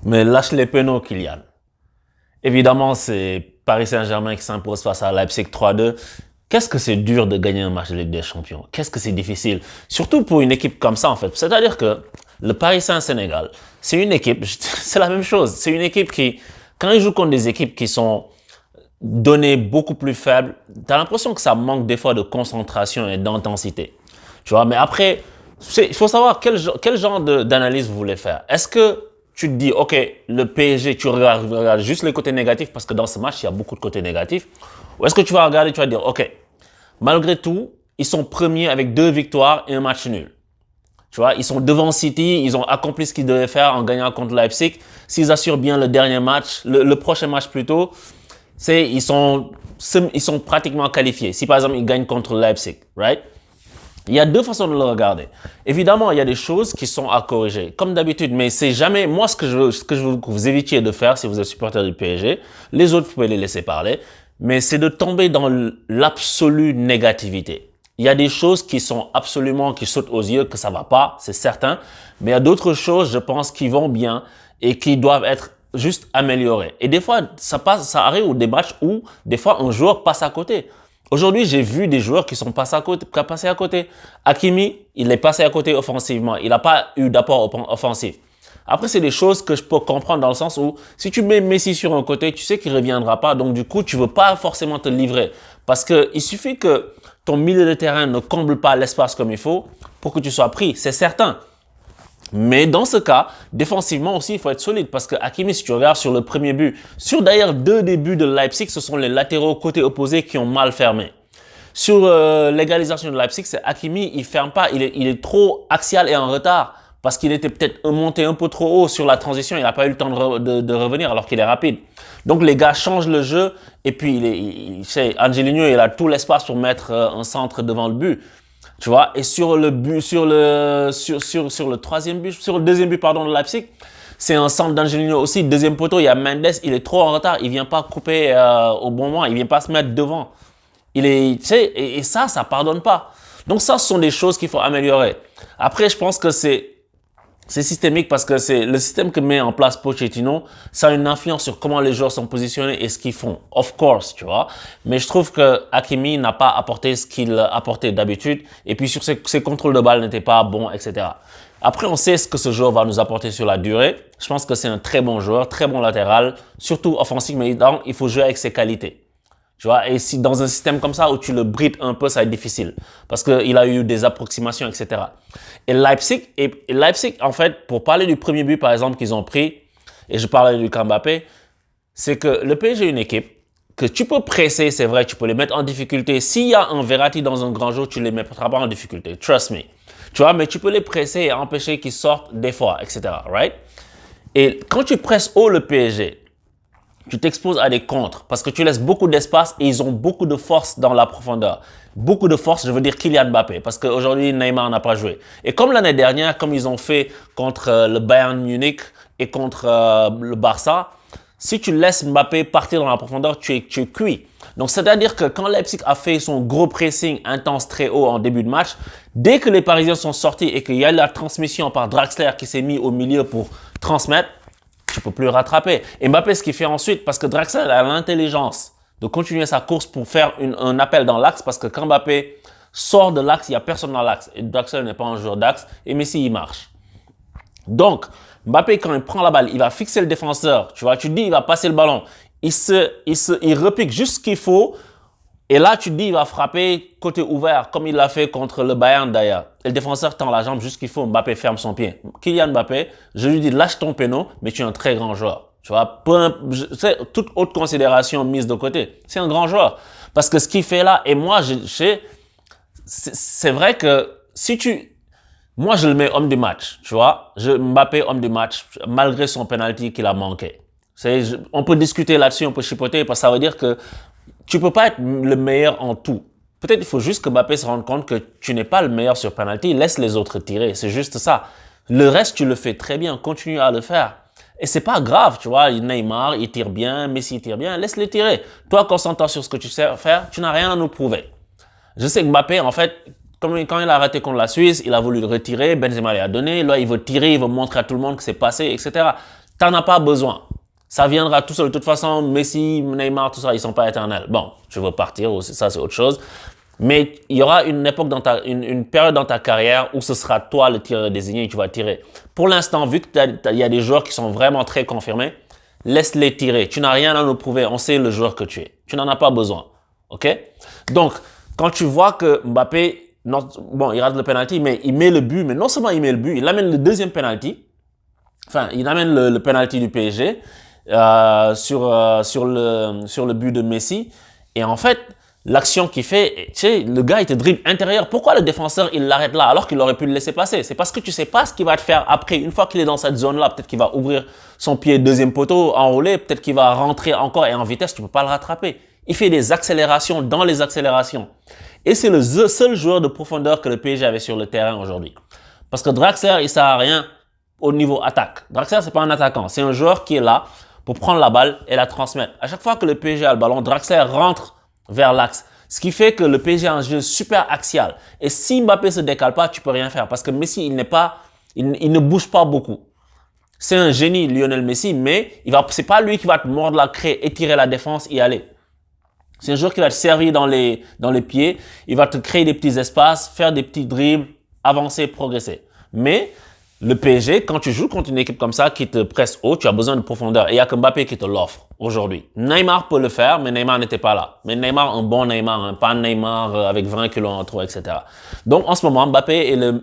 Mais lâche les pénaux, Kylian. Évidemment, c'est Paris Saint-Germain qui s'impose face à Leipzig 3-2. Qu'est-ce que c'est dur de gagner un match de Ligue des Champions? Qu'est-ce que c'est difficile? Surtout pour une équipe comme ça, en fait. C'est-à-dire que le Paris Saint-Sénégal, c'est une équipe, c'est la même chose. C'est une équipe qui, quand ils jouent contre des équipes qui sont données beaucoup plus faibles, t'as l'impression que ça manque des fois de concentration et d'intensité. Tu vois, mais après, il faut savoir quel genre d'analyse vous voulez faire. Est-ce que tu te dis, OK, le PSG, tu regardes juste les côtés négatifs parce que dans ce match, il y a beaucoup de côtés négatifs. Ou est-ce que tu vas regarder, tu vas dire, OK, malgré tout, ils sont premiers avec 2 victoires et un match nul. Tu vois, ils sont devant City, ils ont accompli ce qu'ils devaient faire en gagnant contre Leipzig. S'ils assurent bien le dernier match, le prochain match plutôt, ils sont pratiquement qualifiés. Si par exemple, ils gagnent contre Leipzig, right? Il y a 2 façons de le regarder. Évidemment, il y a des choses qui sont à corriger, comme d'habitude, mais c'est jamais, moi, ce que je veux que vous évitiez de faire si vous êtes supporter du PSG, les autres, vous pouvez les laisser parler, mais c'est de tomber dans l'absolue négativité. Il y a des choses qui sont absolument, qui sautent aux yeux, que ça va pas, c'est certain, mais il y a d'autres choses, je pense, qui vont bien et qui doivent être juste améliorées. Et des fois, ça arrive au des matchs où, des fois, un joueur passe à côté. Aujourd'hui, j'ai vu des joueurs qui sont passés à côté. Hakimi, il est passé à côté offensivement. Il n'a pas eu d'apport offensif. Après, c'est des choses que je peux comprendre dans le sens où si tu mets Messi sur un côté, tu sais qu'il ne reviendra pas. Donc, du coup, tu ne veux pas forcément te livrer. Parce qu'il suffit que ton milieu de terrain ne comble pas l'espace comme il faut pour que tu sois pris. C'est certain. Mais dans ce cas, défensivement aussi, il faut être solide parce que Hakimi, si tu regardes sur le premier but, sur d'ailleurs 2 des buts de Leipzig, ce sont les latéraux côté opposé qui ont mal fermé. Sur l'égalisation de Leipzig, c'est Hakimi, il ferme pas, il est trop axial et en retard parce qu'il était peut-être monté un peu trop haut sur la transition, il n'a pas eu le temps de revenir alors qu'il est rapide. Donc les gars changent le jeu et puis Angelino, il a tout l'espace pour mettre un centre devant le but. Tu vois, et sur le but, sur le troisième but, sur le deuxième but, pardon, de Leipzig, c'est un centre d'Angelino aussi. Deuxième poteau, il y a Mendes, il est trop en retard. Il vient pas couper au bon moment. Il vient pas se mettre devant. Tu sais, et ça pardonne pas. Donc ça, ce sont des choses qu'il faut améliorer. Après, je pense que c'est systémique parce que c'est le système que met en place Pochettino, ça a une influence sur comment les joueurs sont positionnés et ce qu'ils font. Of course, tu vois. Mais je trouve que Hakimi n'a pas apporté ce qu'il apportait d'habitude. Et puis sur ses contrôles de balle n'étaient pas bons, etc. Après, on sait ce que ce joueur va nous apporter sur la durée. Je pense que c'est un très bon joueur, très bon latéral, surtout offensif, mais il faut jouer avec ses qualités. Tu vois, et si dans un système comme ça où tu le brides un peu, ça va être difficile. Parce qu'il a eu des approximations, etc. Et Leipzig, en fait, pour parler du premier but, par exemple, qu'ils ont pris, et je parlais du Mbappé, c'est que le PSG est une équipe que tu peux presser, c'est vrai, tu peux les mettre en difficulté. S'il y a un Verratti dans un grand jour, tu les mettras pas en difficulté. Trust me. Tu vois, mais tu peux les presser et empêcher qu'ils sortent des fois, etc. Right? Et quand tu presses haut le PSG, tu t'exposes à des contres parce que tu laisses beaucoup d'espace et ils ont beaucoup de force dans la profondeur. Beaucoup de force, je veux dire Kylian Mbappé, parce qu'aujourd'hui Neymar n'a pas joué. Et comme l'année dernière, comme ils ont fait contre le Bayern Munich et contre le Barça, si tu laisses Mbappé partir dans la profondeur, tu es cuit. Donc, c'est-à-dire que quand Leipzig a fait son gros pressing intense très haut en début de match, dès que les Parisiens sont sortis et qu'il y a eu la transmission par Draxler qui s'est mis au milieu pour transmettre, tu peux plus le rattraper. Et Mbappé, ce qu'il fait ensuite, parce que Draxler a l'intelligence de continuer sa course pour faire un appel dans l'axe, parce que quand Mbappé sort de l'axe, il n'y a personne dans l'axe. Et Draxler n'est pas un joueur d'axe, et Messi, il marche. Donc, Mbappé, quand il prend la balle, il va fixer le défenseur. Tu vois, tu te dis, il va passer le ballon. Il repique juste ce qu'il faut. Et là, tu te dis, il va frapper côté ouvert, comme il l'a fait contre le Bayern d'ailleurs. Et le défenseur tend la jambe juste ce qu'il faut. Mbappé ferme son pied. Kylian Mbappé, je lui dis, lâche ton péno, mais tu es un très grand joueur. Tu vois, toute autre considération mise de côté. C'est un grand joueur. Parce que ce qu'il fait là, et moi, c'est vrai que moi, je le mets homme du match, tu vois. Mbappé, homme du match, malgré son penalty qu'il a manqué. On peut discuter là-dessus, on peut chipoter, parce que ça veut dire que tu peux pas être le meilleur en tout. Peut-être il faut juste que Mbappé se rende compte que tu n'es pas le meilleur sur penalty, laisse les autres tirer, c'est juste ça. Le reste, tu le fais très bien, continue à le faire. Et c'est pas grave, tu vois, Neymar, il tire bien, Messi, il tire bien, laisse-les tirer. Toi, concentre-toi sur ce que tu sais faire, tu n'as rien à nous prouver. Je sais que Mbappé, en fait, quand il a arrêté contre la Suisse, il a voulu le retirer, Benzema lui a donné, là, il veut tirer, il veut montrer à tout le monde que c'est passé, etc. T'en as pas besoin. Ça viendra tout seul. De toute façon, Messi, Neymar, tout ça, ils sont pas éternels. Bon, tu veux partir, ça c'est autre chose. Mais il y aura une époque une période dans ta carrière où ce sera toi le tireur désigné et tu vas tirer. Pour l'instant, vu qu'il y a des joueurs qui sont vraiment très confirmés, laisse-les tirer. Tu n'as rien à nous prouver. On sait le joueur que tu es. Tu n'en as pas besoin. OK? Donc, quand tu vois que Mbappé, bon, il rate le penalty, mais il met le but. Mais non seulement il met le but, il amène le deuxième penalty. Enfin, il amène le penalty du PSG sur le but de Messi. Et en fait, l'action qu'il fait, tu sais, le gars, il te dribble intérieur. Pourquoi le défenseur, il l'arrête là alors qu'il aurait pu le laisser passer? C'est parce que tu sais pas ce qu'il va te faire après. Une fois qu'il est dans cette zone-là, peut-être qu'il va ouvrir son pied deuxième poteau, enroulé. Peut-être qu'il va rentrer encore et en vitesse, tu peux pas le rattraper. Il fait des accélérations dans les accélérations. Et c'est le seul joueur de profondeur que le PSG avait sur le terrain aujourd'hui. Parce que Draxler, il sert à rien au niveau attaque. Draxler, c'est pas un attaquant. C'est un joueur qui est là pour prendre la balle et la transmettre. À chaque fois que le PSG a le ballon, Draxler rentre vers l'axe. Ce qui fait que le PSG a un jeu super axial. Et si Mbappé se décale pas, tu peux rien faire. Parce que Messi, il ne bouge pas beaucoup. C'est un génie, Lionel Messi, mais c'est pas lui qui va te mordre la craie, étirer la défense, y aller. C'est un joueur qui va te servir dans les pieds. Il va te créer des petits espaces, faire des petits dribbles, avancer, progresser. Mais le PSG, quand tu joues contre une équipe comme ça qui te presse haut, tu as besoin de profondeur. Et il n'y a que Mbappé qui te l'offre aujourd'hui. Neymar peut le faire, mais Neymar n'était pas là. Mais Neymar, un bon Neymar, hein, pas un Neymar avec 20 kilos en trop, etc. Donc en ce moment, Mbappé est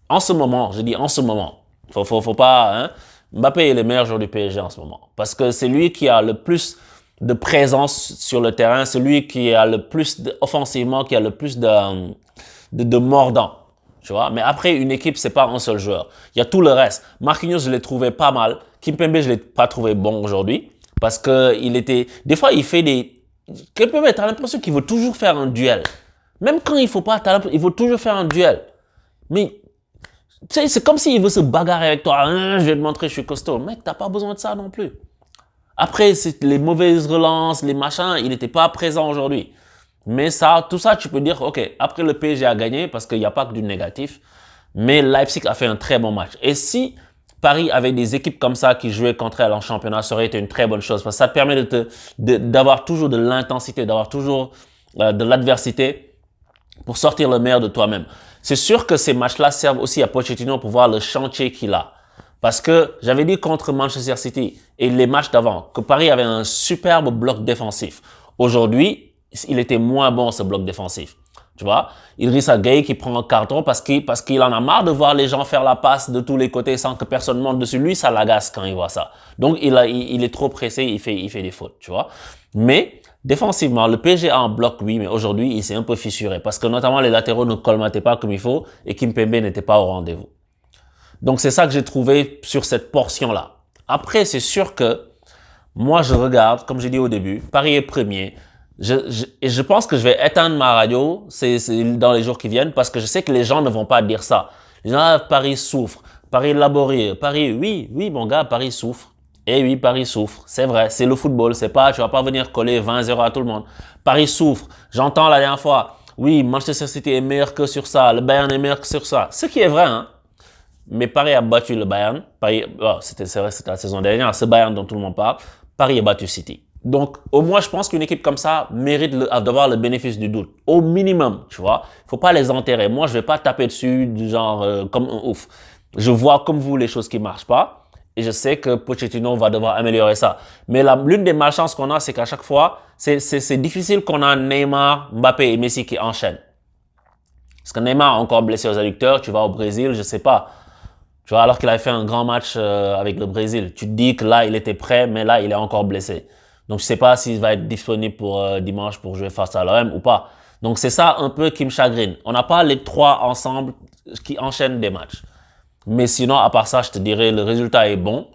en ce moment, je dis en ce moment, faut pas, hein, Mbappé est le meilleur joueur du PSG en ce moment. Parce que c'est lui qui a le plus de présence sur le terrain, c'est lui qui a le plus offensivement, qui a le plus de mordant. Tu vois, mais après, une équipe, c'est pas un seul joueur. Il y a tout le reste. Marquinhos, je l'ai trouvé pas mal. Kimpembe, je l'ai pas trouvé bon aujourd'hui. Parce que des fois, il fait Kimpembe, t'as l'impression qu'il veut toujours faire un duel. Même quand il faut pas, il veut toujours faire un duel. Mais, tu sais, c'est comme s'il veut se bagarrer avec toi. Je vais te montrer, je suis costaud. Mec, t'as pas besoin de ça non plus. Après, c'est les mauvaises relances, les machins, il n'était pas présent aujourd'hui. Mais tout ça, tu peux dire, OK, après le PSG a gagné parce qu'il n'y a pas que du négatif, mais Leipzig a fait un très bon match. Et si Paris avait des équipes comme ça qui jouaient contre elle en championnat, ça aurait été une très bonne chose parce que ça te permet d'avoir toujours de l'intensité, d'avoir toujours de l'adversité pour sortir le meilleur de toi-même. C'est sûr que ces matchs-là servent aussi à Pochettino pour voir le chantier qu'il a. Parce que j'avais dit contre Manchester City et les matchs d'avant que Paris avait un superbe bloc défensif. Aujourd'hui, il était moins bon ce bloc défensif. Tu vois, Idrissa Gueye qui prend un carton parce qu'il en a marre de voir les gens faire la passe de tous les côtés sans que personne monte dessus. Lui, ça l'agace quand il voit ça. Donc, il est trop pressé, il fait des fautes, tu vois. Mais, défensivement, le PSG a un bloc, oui, mais aujourd'hui, il s'est un peu fissuré parce que notamment les latéraux ne colmataient pas comme il faut et Kimpembe n'était pas au rendez-vous. Donc, c'est ça que j'ai trouvé sur cette portion-là. Après, c'est sûr que moi, je regarde, comme j'ai dit au début, Paris est premier. Et je pense que je vais éteindre ma radio c'est dans les jours qui viennent parce que je sais que les gens ne vont pas dire ça. Les gens, Paris souffre, Paris laborieux, Paris, oui, mon gars, Paris souffre. Eh oui, Paris souffre, c'est vrai, c'est le football, c'est pas, tu vas pas venir coller 20-0 à tout le monde. Paris souffre, j'entends la dernière fois, oui, Manchester City est meilleur que sur ça, le Bayern est meilleur que sur ça. Ce qui est vrai, hein. Mais Paris a battu le Bayern. C'est vrai, c'était la saison dernière, ce Bayern dont tout le monde parle. Paris a battu City. Donc, au moins, je pense qu'une équipe comme ça mérite d'avoir le bénéfice du doute. Au minimum, tu vois. Il faut pas les enterrer. Moi, je vais pas taper dessus du genre comme un ouf. Je vois comme vous les choses qui marchent pas. Et je sais que Pochettino va devoir améliorer ça. Mais l'une des malchances qu'on a, c'est qu'à chaque fois, c'est difficile qu'on a Neymar, Mbappé et Messi qui enchaînent. Parce que Neymar est encore blessé aux adducteurs. Tu vas au Brésil, je sais pas. Tu vois, alors qu'il avait fait un grand match avec le Brésil. Tu te dis que là, il était prêt, mais là, il est encore blessé. Donc, je sais pas s'il va être disponible pour dimanche pour jouer face à l'OM ou pas. Donc, c'est ça un peu qui me chagrine. On n'a pas les trois ensemble qui enchaînent des matchs. Mais sinon, à part ça, je te dirais, le résultat est bon.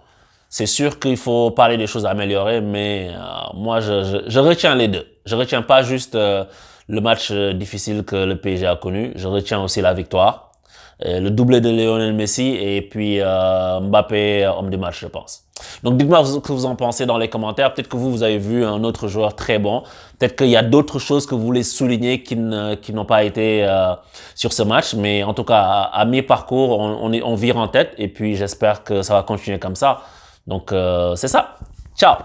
C'est sûr qu'il faut parler des choses à améliorer, mais moi, je retiens les deux. Je retiens pas juste le match difficile que le PSG a connu. Je retiens aussi la victoire. Le doublé de Lionel Messi et puis Mbappé, homme du match, je pense. Donc, dites-moi ce que vous en pensez dans les commentaires. Peut-être que vous avez vu un autre joueur très bon. Peut-être qu'il y a d'autres choses que vous voulez souligner qui n'ont pas été sur ce match. Mais en tout cas, à mi-parcours, on vire en tête et puis j'espère que ça va continuer comme ça. Donc, c'est ça. Ciao!